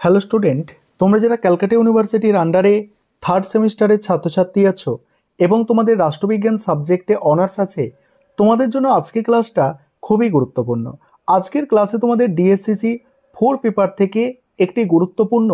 Hello student, তোমরা যারা ক্যালকাটা ইউনিভার্সিটির আন্ডারে থার্ড সেমিস্টারের ছাত্রছাত্রী আছো এবং তোমাদের রাষ্ট্রবিজ্ঞান সাবজেক্টে অনার্স আছে, তোমাদের জন্য আজকের ক্লাসটা খুবই গুরুত্বপূর্ণ। আজকের ক্লাসে তোমাদের ডিএসসিসি 4 পেপার থেকে একটি গুরুত্বপূর্ণ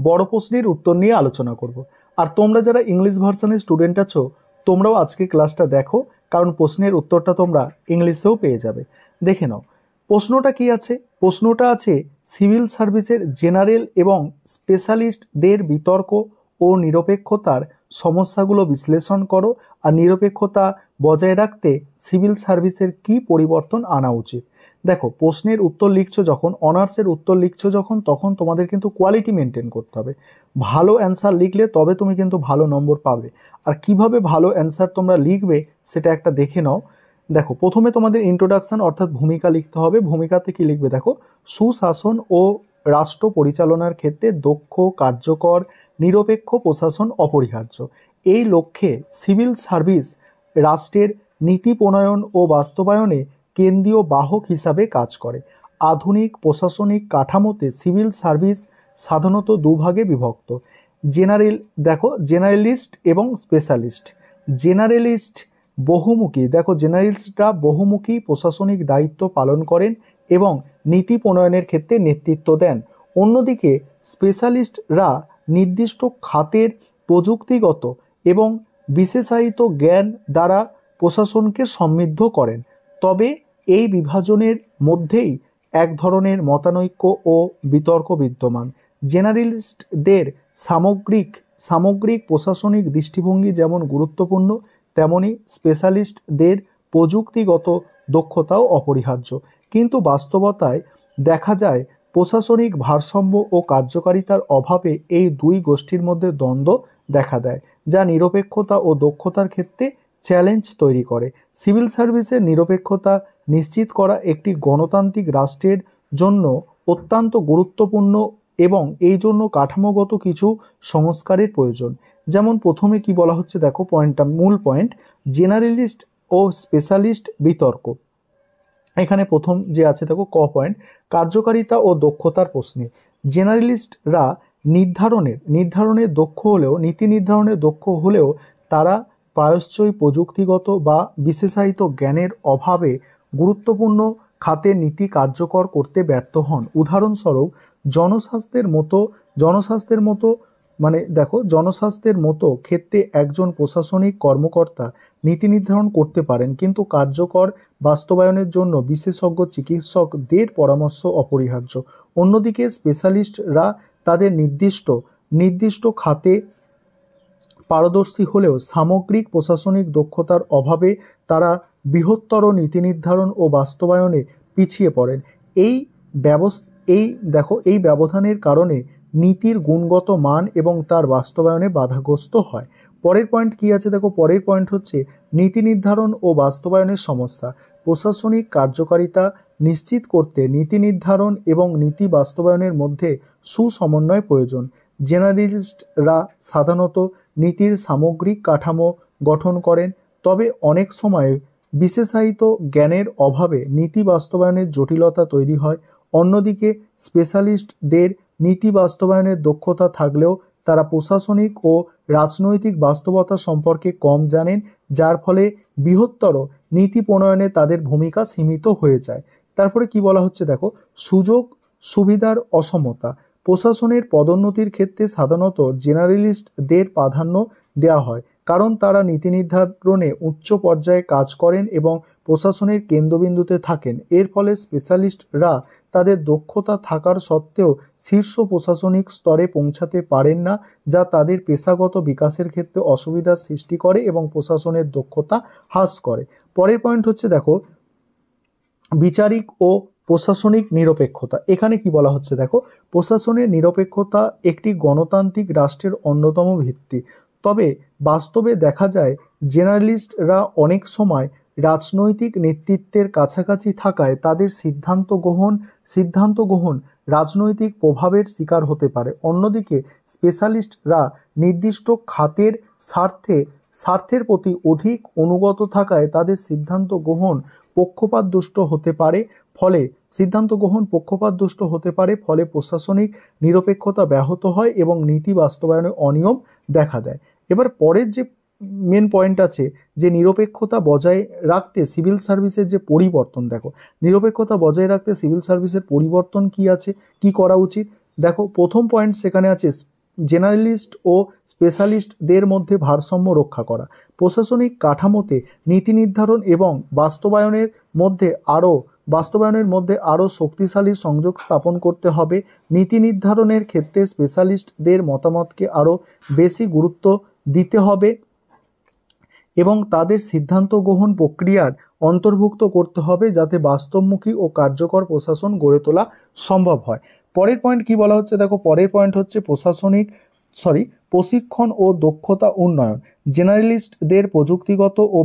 বড় প্রশ্নের উত্তর নিয়ে আলোচনা করব। আর তোমরা যারা ইংলিশ ভার্সনের স্টুডেন্ট আছো, তোমরাও আজকের ক্লাসটা দেখো, কারণ প্রশ্নের উত্তরটা তোমরা ইংলিশেও পেয়ে যাবে। দেখে নাও প্রশ্নটা কি আছে। প্রশ্নটা আছে সিভিল সার্ভিসের জেনারেল এবং স্পেশালিস্টদের বিতর্ক ও নিরপেক্ষতার সমস্যাগুলো বিশ্লেষণ করো, আর নিরপেক্ষতা বজায় রাখতে সিভিল সার্ভিসের কি পরিবর্তন আনা উচিত। দেখো, প্রশ্নের উত্তর লিখছো যখন, অনার্সের উত্তর লিখছো যখন, তখন তোমাদের কিন্তু কোয়ালিটি মেনটেন করতে হবে। ভালো অ্যান্সার লিখলে তবে তুমি কিন্তু ভালো নম্বর পাবে। আর কিভাবে ভালো অ্যান্সার তোমরা লিখবে সেটা একটা দেখে নাও। দেখো, প্রথমে তোমাদের ইন্ট্রোডাকশন অর্থাৎ ভূমিকা লিখতে হবে। ভূমিকাতে কি লিখবে দেখো, সুশাসন ও রাষ্ট্র পরিচালনার ক্ষেত্রে দক্ষ, কার্যকর, নিরপেক্ষ প্রশাসন অপরিহার্য। এই লক্ষ্যে সিভিল সার্ভিস রাষ্ট্রের নীতি প্রণয়ন ও বাস্তবায়নে কেন্দ্রীয় বাহক হিসাবে কাজ করে। আধুনিক প্রশাসনিক কাঠামোতে সিভিল সার্ভিস সাধারণত দুভাগে বিভক্ত। জেনারেলিস্ট এবং স্পেশালিস্ট। জেনারেলিস্ট বহুমুখী, দেখো জেনারেলিস্টরা বহুমুখী প্রশাসনিক দায়িত্ব পালন করেন এবং নীতি প্রণয়নের ক্ষেত্রে নেতৃত্ব দেন। অন্যদিকে স্পেশালিস্টরা নির্দিষ্ট খাতের প্রযুক্তিগত এবং বিশেষায়িত জ্ঞান দ্বারা প্রশাসনকে সমৃদ্ধ করেন। তবে এই বিভাজনের মধ্যেই এক ধরনের মতানৈক্য ও বিতর্ক বিদ্যমান। জেনারেলিস্টদের সামগ্রিক প্রশাসনিক দৃষ্টিভঙ্গি যেমন গুরুত্বপূর্ণ, তেমনি স্পেশালিস্টদের প্রযুক্তিগত দক্ষতাও অপরিহার্য। কিন্তু বাস্তবতায় দেখা যায় প্রশাসনিক ভারসাম্য ও কার্যকারিতার অভাবে এই দুই গোষ্ঠীর মধ্যে দ্বন্দ্ব দেখা দেয়, যা নিরপেক্ষতা ও দক্ষতার ক্ষেত্রে চ্যালেঞ্জ তৈরি করে। সিভিল সার্ভিসের নিরপেক্ষতা নিশ্চিত করা একটি গণতান্ত্রিক রাষ্ট্রের জন্য অত্যন্ত গুরুত্বপূর্ণ এবং এই জন্য কাঠামোগত কিছু সংস্কারের প্রয়োজন। যেমন প্রথমে কি বলা হচ্ছে দেখো, মূল পয়েন্ট, জেনারেলিস্ট ও স্পেশালিস্ট বিতর্ক। এখানে প্রথম যে আছে দেখো ক পয়েন্ট, কার্যকারিতা ও দক্ষতার প্রশ্নে জেনারেলিস্টরা নির্ধারণের দক্ষ হলেও নীতি নির্ধারণের দক্ষ হলেও তারা প্রায়শই প্রযুক্তিগত বা বিশেষায়িত জ্ঞানের অভাবে গুরুত্বপূর্ণ খাতে নীতি কার্যকর করতে ব্যর্থ হন। উদাহরণস্বরূপ জনস্বাস্থ্যের মতো ক্ষেত্রে একজন প্রশাসনিক কর্মকর্তা নীতি নির্ধারণ করতে পারেন, কিন্তু কার্যকর বাস্তবায়নের জন্য বিশেষজ্ঞ চিকিৎসকদের পরামর্শ অপরিহার্য। অন্যদিকে স্পেশালিস্টরা তাদের নির্দিষ্ট খাতে পারদর্শী হলেও সামগ্রিক প্রশাসনিক দক্ষতার অভাবে তারা বৃহত্তর নীতি নির্ধারণ ও বাস্তবায়নে পিছিয়ে পড়েন। এই ব্যবধানের কারণে নীতির গুণগত মান এবং তার বাস্তবায়নে বাধাগ্রস্ত হয়। পরের পয়েন্ট কি আছে দেখো, পরের পয়েন্ট হচ্ছে নীতি নির্ধারণ ও বাস্তবায়নের সমস্যা। প্রশাসনিক কার্যকারিতা নিশ্চিত করতে নীতি নির্ধারণ এবং নীতি বাস্তবায়নের মধ্যে সুসমন্বয় প্রয়োজন। জেনারেলিস্টরা সাধারণত নীতির সামগ্রিক কাঠামো গঠন করেন, তবে অনেক সময় বিশেষায়িত জ্ঞানের অভাবে নীতি বাস্তবায়নের জটিলতা তৈরি হয়। অন্যদিকে স্পেশালিস্টদের নীতি বাস্তবায়নের দক্ষতা থাকলেও তারা প্রশাসনিক ও রাজনৈতিক বাস্তবতা সম্পর্কে কম জানেন, যার ফলে বৃহত্তর নীতি প্রণয়নে তাদের ভূমিকা সীমিত হয়ে যায়। তারপরে কি বলা হচ্ছে দেখো, সুযোগ সুবিধার অসমতা। প্রশাসনের পদোন্নতির ক্ষেত্রে সাধারণত জেনারেলিস্টদের প্রাধান্য দেওয়া হয়, কারণ তারা নীতি নির্ধারণে উচ্চ পর্যায়ে কাজ করেন এবং প্রশাসনের কেন্দ্রবিন্দুতে থাকেন। এর ফলে স্পেশালিস্টরা তাদের দক্ষতা থাকার সত্ত্বেও শীর্ষ প্রশাসনিক স্তরে পৌঁছাতে পারেন না, যা তাদের পেশাগত বিকাশের ক্ষেত্রে অসুবিধার সৃষ্টি করে এবং প্রশাসনের দক্ষতা হ্রাস করে। পরের পয়েন্ট হচ্ছে দেখো, বিচারিক ও প্রশাসনিক নিরপেক্ষতা। এখানে কি বলা হচ্ছে দেখো, প্রশাসনের নিরপেক্ষতা একটি গণতান্ত্রিক রাষ্ট্রের অন্যতম ভিত্তি। তবে বাস্তবে দেখা যায় জেনারেলিস্টরা অনেক সময় রাজনৈতিক নেতৃত্বের কাছাকাছি থাকায় তাদের সিদ্ধান্ত গ্রহণ রাজনৈতিক প্রভাবের শিকার হতে পারে। অন্যদিকে স্পেশালিস্টরা নির্দিষ্ট খাতের স্বার্থের প্রতি অধিক অনুগত থাকায় তাদের সিদ্ধান্ত গ্রহণ পক্ষপাতদুষ্ট হতে পারে। ফলে সিদ্ধান্ত গ্রহণ পক্ষপাতদুষ্ট হতে পারে, ফলে প্রশাসনিক নিরপেক্ষতা ব্যাহত হয় এবং নীতি বাস্তবায়নে অনিয়ম দেখা দেয়। এবার পরের যে মেন পয়েন্ট আছে যে নিরপেক্ষতা বজায় রাখতে সিভিল সার্ভিসের যে পরিবর্তন, দেখো নিরপেক্ষতা বজায় রাখতে সিভিল সার্ভিসের পরিবর্তন কি আছে, কি করা উচিত। দেখো প্রথম পয়েন্ট সেখানে আছে জেনারেলিস্ট ও স্পেশালিস্টদের মধ্যে ভারসাম্য রক্ষা করা। প্রশাসনিক কাঠামোতে নীতি নির্ধারণ এবং বাস্তবায়নের মধ্যে আরও শক্তিশালী সংযোগ স্থাপন করতে হবে। নীতি নির্ধারণের ক্ষেত্রে স্পেশালিস্টদের মতামতকে আরও বেশি গুরুত্ব দিতে হবে এবং তাদের সিদ্ধান্ত গ্রহণ প্রক্রিয়ার অন্তর্ভুক্ত করতে হবে, যাতে বাস্তবমুখী ও কার্যকর প্রশাসন গড়ে তোলা সম্ভব হয়। পরের পয়েন্ট কি বলা হচ্ছে, দেখো পরের পয়েন্ট হচ্ছে প্রশিক্ষণ ও দক্ষতা উন্নয়ন। জেনারেলিস্টদের প্রযুক্তিগত ও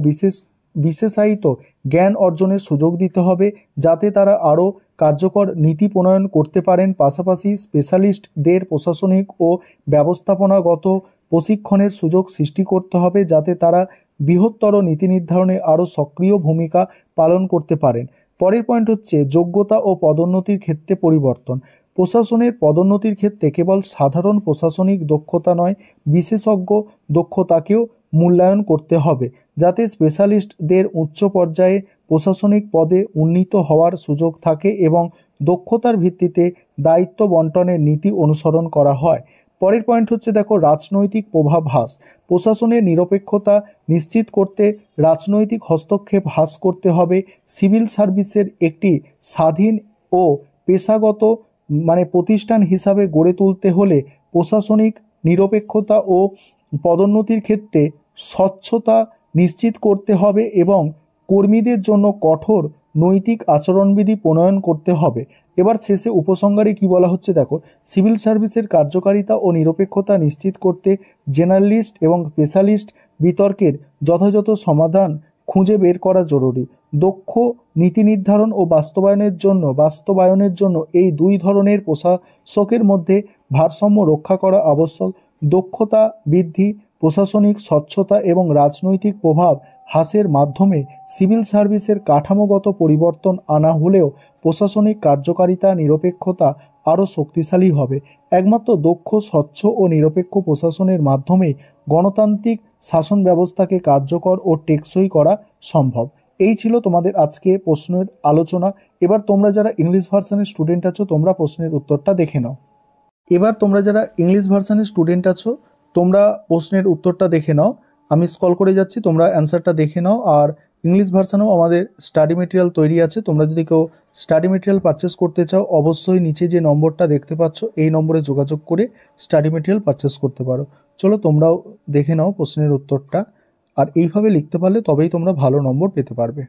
বিশেষায়িত জ্ঞান অর্জনের সুযোগ দিতে হবে, যাতে তারা আরও কার্যকর নীতি প্রণয়ন করতে পারেন। পাশাপাশি স্পেশালিস্টদের প্রশাসনিক ও ব্যবস্থাপনাগত প্রশিক্ষণের সুযোগ সৃষ্টি করতে হবে, যাতে তারা বৃহত্তর নীতি নির্ধারণে আরও সক্রিয় ভূমিকা পালন করতে পারেন। পরের পয়েন্ট হচ্ছে যোগ্যতা ও পদোন্নতির ক্ষেত্রে পরিবর্তন। প্রশাসনের পদোন্নতির ক্ষেত্রে কেবল সাধারণ প্রশাসনিক দক্ষতা নয়, বিশেষজ্ঞ দক্ষতাকেও মূল্যায়ন করতে হবে, যাতে স্পেশালিস্টদের উচ্চ পর্যায়ে প্রশাসনিক পদে উন্নীত হওয়ার সুযোগ থাকে এবং দক্ষতার ভিত্তিতে দায়িত্ব বন্টনের নীতি অনুসরণ করা হয়। পরের পয়েন্ট হচ্ছে দেখো রাজনৈতিক প্রভাব হ্রাস। প্রশাসনের নিরপেক্ষতা নিশ্চিত করতে রাজনৈতিক হস্তক্ষেপ হ্রাস করতে হবে। সিভিল সার্ভিসের একটি স্বাধীন ও পেশাগত প্রতিষ্ঠান হিসাবে গড়ে তুলতে হলে প্রশাসনিক নিরপেক্ষতা ও পদোন্নতির ক্ষেত্রে স্বচ্ছতা নিশ্চিত করতে হবে এবং কর্মীদের জন্য কঠোর নৈতিক আচরণবিধি প্রণয়ন করতে হবে। এবার শেষে উপসংহারে কি বলা হচ্ছে, দেখো সিভিল সার্ভিসের কার্যকারিতা ও নিরপেক্ষতা নিশ্চিত করতে জেনারেলিস্ট এবং স্পেশালিস্ট বিতর্কের যথাযথ সমাধান খুঁজে বের করা জরুরি। দক্ষ নীতি নির্ধারণ ও বাস্তবায়নের জন্য এই দুই ধরনের প্রশাসকের মধ্যে ভারসাম্য রক্ষা করা আবশ্যক। দক্ষতা বৃদ্ধি, প্রশাসনিক স্বচ্ছতা এবং রাজনৈতিক প্রভাব হ্রাসের মাধ্যমে সিভিল সার্ভিসের কাঠামোগত পরিবর্তন আনা হলেও প্রশাসনিক কার্যকারিতা নিরপেক্ষতা আরও শক্তিশালী হবে। একমাত্র দক্ষ, স্বচ্ছ ও নিরপেক্ষ প্রশাসনের মাধ্যমেই গণতান্ত্রিক শাসন ব্যবস্থাকে কার্যকর ও টেকসই করা সম্ভব। এই ছিল তোমাদের আজকে প্রশ্নের আলোচনা। এবার তোমরা যারা ইংলিশ ভার্সনের স্টুডেন্ট আছো, তোমরা প্রশ্নের উত্তরটা দেখে নাও। তোমরা প্রশ্নের উত্তরটা দেখে নাও। আমি স্ক্রল করে যাচ্ছি, তোমরা অ্যান্সারটা দেখে নাও। আর ইংলিশ ভার্সানেও আমাদের স্টাডি মেটেরিয়াল তৈরি আছে। তোমরা যদি কেউ স্টাডি মেটেরিয়াল পারচেস করতে চাও, অবশ্যই নিচে যে নম্বরটা দেখতে পাচ্ছ এই নম্বরে যোগাযোগ করে স্টাডি মেটেরিয়াল পারচেস করতে পারো। চলো তোমরাও দেখে নাও প্রশ্নের উত্তরটা, আর এইভাবে লিখতে পারলে তবেই তোমরা ভালো নম্বর পেতে পারবে।